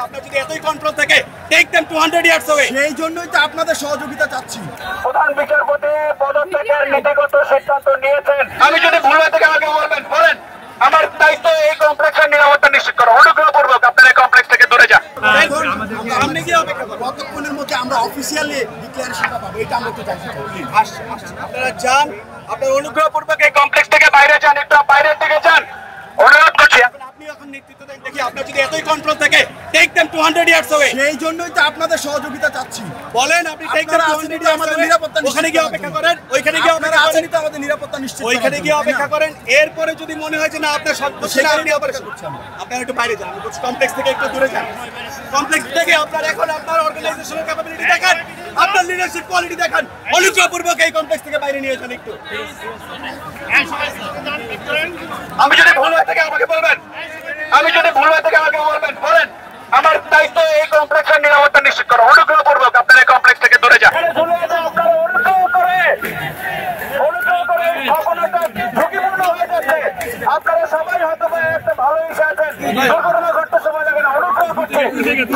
আপনার যদি এতই কন্ট্রোল থাকে টেক देम 200 ইয়ার্স अवे। সেই জন্যই তো আপনাদের সহযোগিতা চাচ্ছি। প্রধান বিচারপতি পদত্যাগের নীতিগত সিদ্ধান্ত নিয়েছেন। আমি যদি ভুল হয়ে থাকে আমাকে বলবেন, বলেন। আমার দায়িত্ব এই কমপ্লেক্সের নিরাপত্তা নিশ্চিত করা। অনুগ্রহপূর্বক আপনার এই কমপ্লেক্স থেকে দূরে যান। আপনি কি অপেক্ষা করেন? কতক্ষণের মধ্যে আমরা অফিসিয়ালি ডিক্লারেশনটা পাবো এটা আমরা একটু জানতে চাই। আপনারা যান, আপনার অনুগ্রহপূর্বক এই কমপ্লেক্স থেকে বাইরে যান, একটু বাইরের দিকে যান, অনুরোধ করছি। আপনি এখন নেতৃত্ব দেন, দেখি আপনার যদি এতই কন্ট্রোল থাকে টেক देम 200 ইয়ার্স अवे। সেই জন্যই তো আপনাদের সহযোগিতা চাচ্ছি। বলেন আপনি টেক देम 200 ইয়ার্স আমাদের अवे। নিরাপত্তা ওখানে গিয়ে অপেক্ষা করেন, ওইখানে গিয়ে অপেক্ষা করেন, তো আমাদের নিরাপত্তা নিশ্চিত করার ওইখানে জন্য, গিয়ে তাই না? অপেক্ষা করেন। এরপরে যদি মনে হয় যে না আপনার সেখানে আপনি অপেক্ষা করছি আমরা। আপনারা একটু বাইরে যান, কমপ্লেক্স থেকে একটু দূরে যান। কমপ্লেক্স থেকে আপনার এখন আপনার অর্গানাইজেশনের ক্যাপাবিলিটি দেখান, আপনার লিডারশিপ কোয়ালিটি দেখান। অনুগ্রহপূর্বক এই কমপ্লেক্স থেকে বাইরে নিয়ে যান একটু। আমি যদি ভুল হয়ে থাকে আমাকে বলবেন, আমি যদি ভুল হয়ে থাকে আমাকে বলবেন, বলেন। আমার দায়িত্ব এই কমপ্লেক্সের নিরাপত্তা নিশ্চিত করা। অনুগ্রহপূর্বক আপনার এই কমপ্লেক্স থেকে দূরে যান। আপনারা সবাই হয়তো একটা ভালো হিসেবে আছেন, দুর্ঘটনা ঘটতে সময় লাগে না। অনুগ্রহ করছি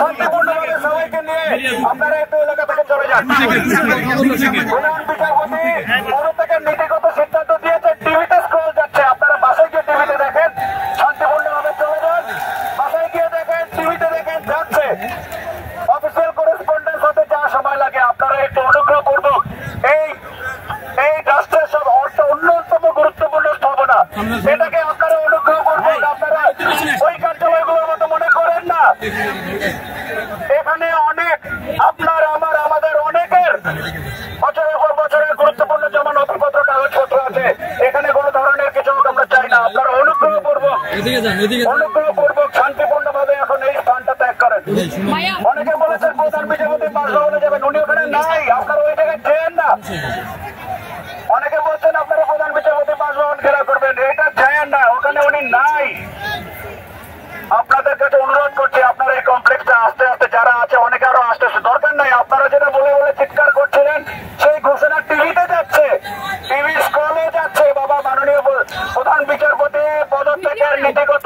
শান্তিপূর্ণভাবে সবাইকে নিয়ে আপনারা একটু এলাকা থেকে চলে যান। প্রধান বিচারপতি পদত্যাগের নীতিগত সিদ্ধান্ত দিয়েছে। টিভিতে স্ক্রল যাচ্ছে, আপনারা বাসায় গিয়ে টিভিতে দেখেন। শান্তিপূর্ণভাবে চলে যান, বাসায় গিয়ে দেখেন, টিভিতে দেখেন, যাচ্ছে। অফিসিয়াল করেসপন্ডেন্স হতে যা সময় লাগে আপনারা একটু অনুগ্রহপূর্বক এই রাষ্ট্রের সব অন্যতম গুরুত্বপূর্ণ স্থাপনা, এটাকে আপনারা অনুগ্রহপূর্বক আপনারা ওই কার্যালয়গুলোর মতো মনে করেন না। এখানে অনেক আপনার আমাদের অনেকের বছরের পর বছরের গুরুত্বপূর্ণ যেমন নথিপত্র কাগজপত্র আছে, এখানে কোনো ধরনের কিছু আমরা চাই না। আপনারা অনুগ্রহপূর্বক শান্তিপূর্ণভাবে এখন এই স্থানটা ত্যাগ করেন। অনেকে বলেছেন প্রধান বিচারপতি বাসভবনে যাবেন, উনি ওখানে নাই, আপনারা ওই জায়গায় যেন না। অনেকে বলছেন আপনারা প্রধান বিচারপতি বাসভবন ঘেরাও করবেন, এটা যেন না, ওখানে উনি নাই। আপনাদের কাছে অনুরোধ করছি, আপনারা এই কমপ্লেক্সটা আস্তে আস্তে যারা আছে, অনেকে আরো আসতেছে, দরকার নাই। আপনারা যেটা বলে বলে চিৎকার করছিলেন, সেই ঘোষণা টিভিতে যাচ্ছে, টিভি স্ক্রলে যাচ্ছে। বাবা মাননীয় প্রধান বিচারপতি পদত্যাগের নীতিগত